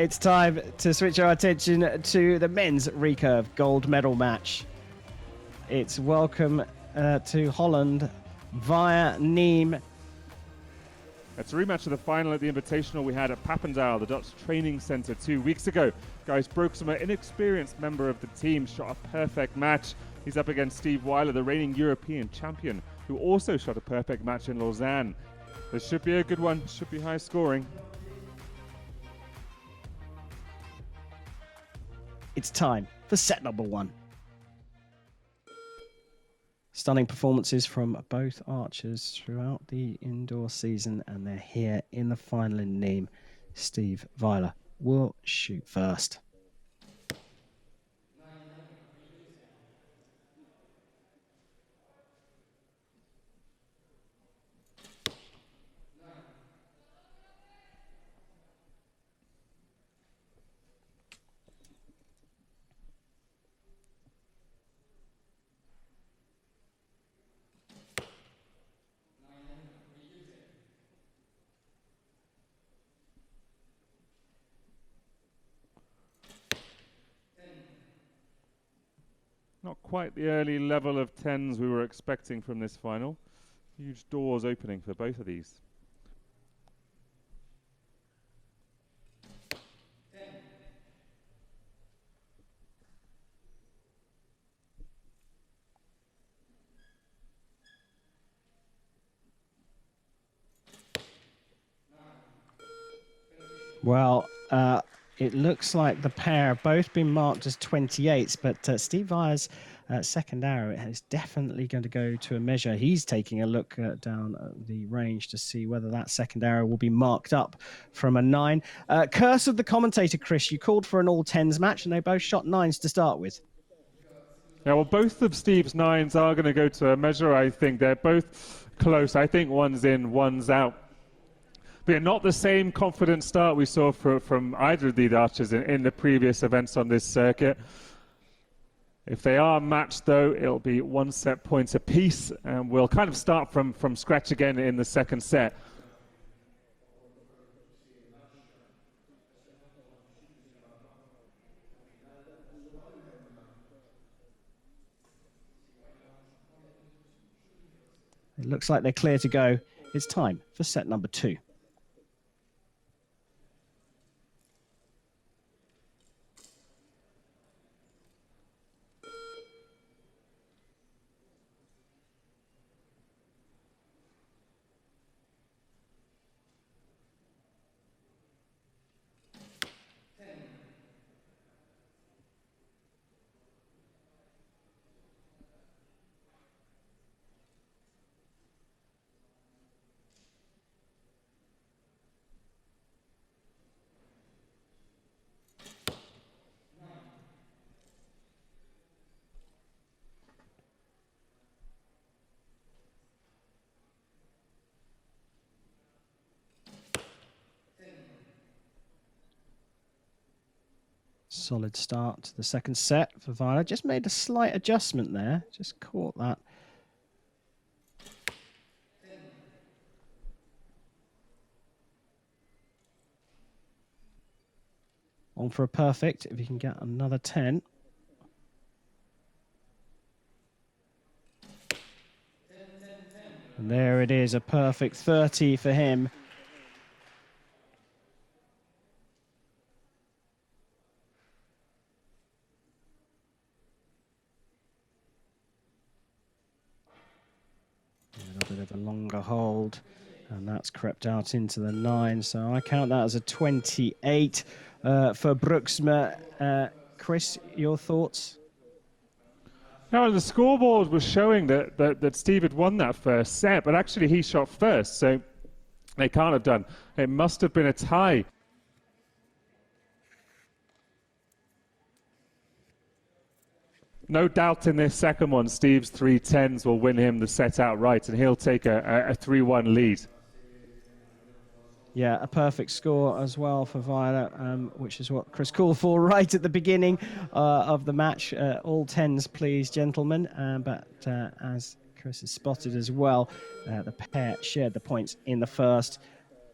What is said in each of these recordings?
It's time to switch our attention to the men's recurve gold medal match. It's welcome to Holland via Nimes. It's a rematch of the final at the Invitational we had at Papendal, the Dutch training centre 2 weeks ago. Gijs Broeksma, inexperienced member of the team, shot a perfect match. He's up against Steve Wijler, the reigning European champion, who also shot a perfect match in Lausanne. This should be a good one, should be high scoring. It's time for set number 1. Stunning performances from both archers throughout the indoor season, and they're here in the final in Nimes. Steve Wijler will shoot first. Not quite the early level of 10s we were expecting from this final. Huge doors opening for both of these. Well, it looks like the pair have both been marked as 28s, but Steve Wijler's second arrow is definitely going to go to a measure. He's taking a look down the range to see whether that second arrow will be marked up from a 9. Curse of the commentator, Chris, you called for an all-10s match, and they both shot 9s to start with. Yeah, well, both of Steve's 9s are going to go to a measure, I think. They're both close. I think one's in, one's out. But not the same confident start we saw from either of the archers in the previous events on this circuit. If they are matched, though, it'll be 1 set points apiece, and we'll kind of start from scratch again in the second set. It looks like they're clear to go. It's time for set number 2. Solid start to the second set for Wijler. Just made a slight adjustment there. Just caught that. On for a perfect if he can get another 10. And there it is, a perfect 30 for him. A bit of a longer hold, and that's crept out into the 9. So I count that as a 28 for Broeksma. Chris, your thoughts? Now, the scoreboard was showing that Steve had won that first set, but actually he shot first, so they can't have done. It must have been a tie. No doubt in this second one, Steve's 3 10s will win him the set outright, and he'll take a 3-1 lead. Yeah, a perfect score as well for Wijler, which is what Chris called for right at the beginning of the match. All 10s, please, gentlemen. But as Chris has spotted as well, the pair shared the points in the first.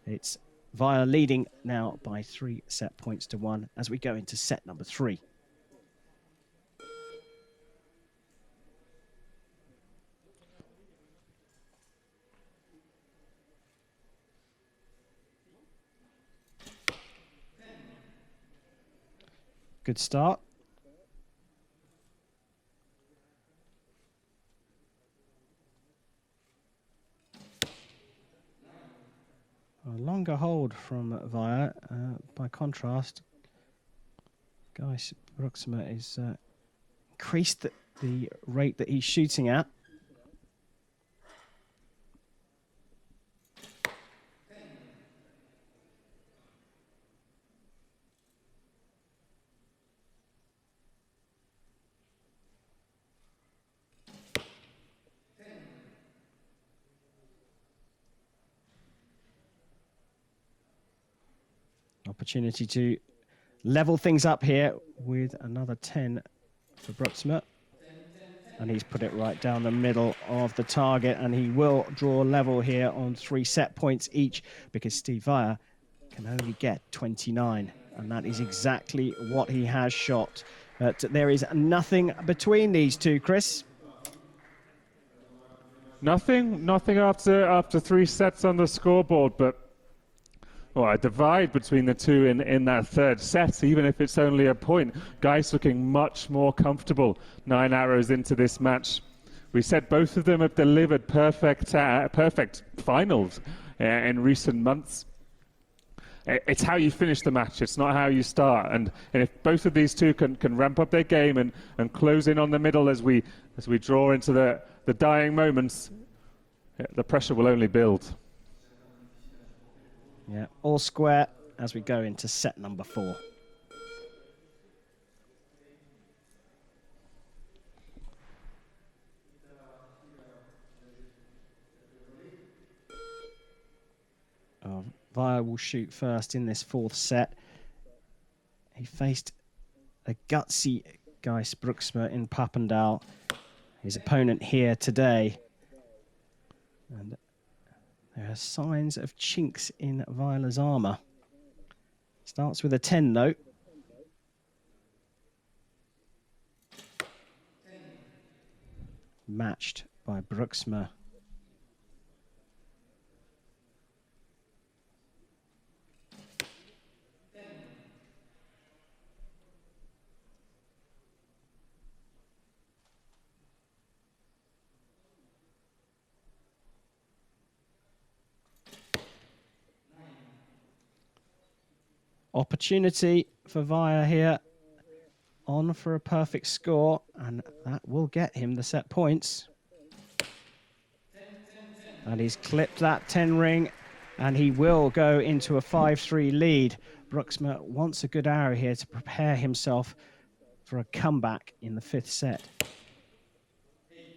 It's Wijler leading now by 3 set points to 1 as we go into set number 3. Good start. A longer hold from Wijler. By contrast, Gijs Broeksma is increased the rate that he's shooting at. Opportunity to level things up here with another 10 for Broeksma. And he's put it right down the middle of the target, and he will draw level here on 3 set points each because Steve Wijler can only get 29, and that is exactly what he has shot. But there is nothing between these two, Chris. Nothing after 3 sets on the scoreboard, but a divide between the two in that third set, even if it's only a point. Gijs looking much more comfortable 9 arrows into this match. We said both of them have delivered perfect finals in recent months. It's how you finish the match, it's not how you start. And if both of these two can ramp up their game and close in on the middle as we draw into the dying moments, the pressure will only build. Yeah, all square as we go into set number 4. Wijler will shoot first in this 4th set. He faced a gutsy Gijs Broeksma in Papendal, his opponent here today. And there are signs of chinks in Wijler's armour. Starts with a 10 note. Matched by Broeksma. Opportunity for Wijler here, on for a perfect score, and that will get him the set points. And he's clipped that 10 ring, and he will go into a 5-3 lead. Broeksma wants a good arrow here to prepare himself for a comeback in the 5th set.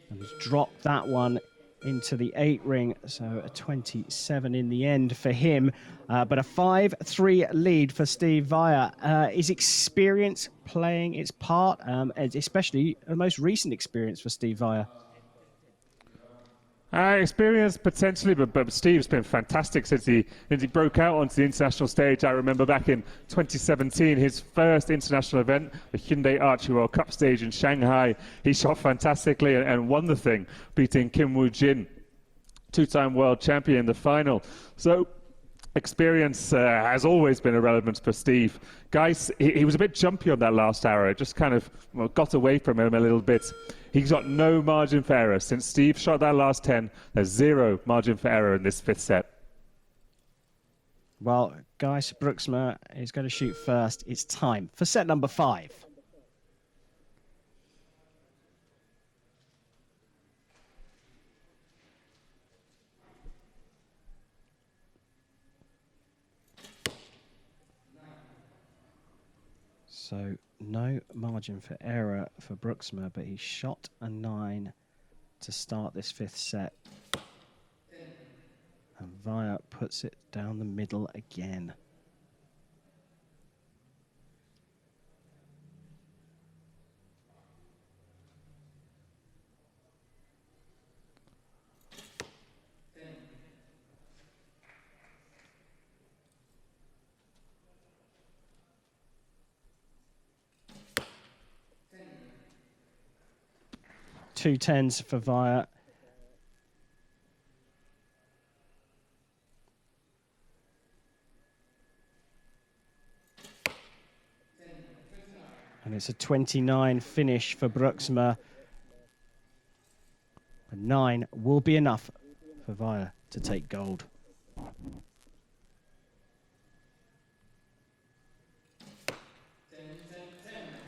And he's dropped that one into the 8 ring, so a 27 in the end for him. But a 5-3 lead for Steve Wijler. Is experience playing its part, especially the most recent experience for Steve Wijler? Experience potentially, but Steve's been fantastic since he broke out onto the international stage. I remember back in 2017, his first international event, the Hyundai Archery World Cup stage in Shanghai. He shot fantastically and won the thing, beating Kim Woo-jin, 2-time world champion in the final. So experience has always been a relevance for Steve. Gijs, he was a bit jumpy on that last arrow. It just kind of got away from him a little bit. He's got no margin for error. Since Steve shot that last 10, there's 0 margin for error in this 5th set. Well, Gijs Broeksma is going to shoot first. It's time for set number 5. So no margin for error for Broeksma, but he shot a 9 to start this 5th set. And Wijler puts it down the middle again. 2 10s for Wijler. And it's a 29 finish for Broeksma. A 9 will be enough for Wijler to take gold.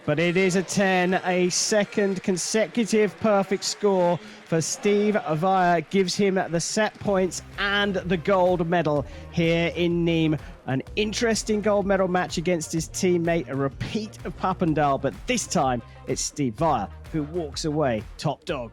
But it is a 10, a second consecutive perfect score for Steve Wijler, gives him the set points and the gold medal here in Nîmes. An interesting gold medal match against his teammate, a repeat of Papendal, but this time it's Steve Wijler who walks away top dog.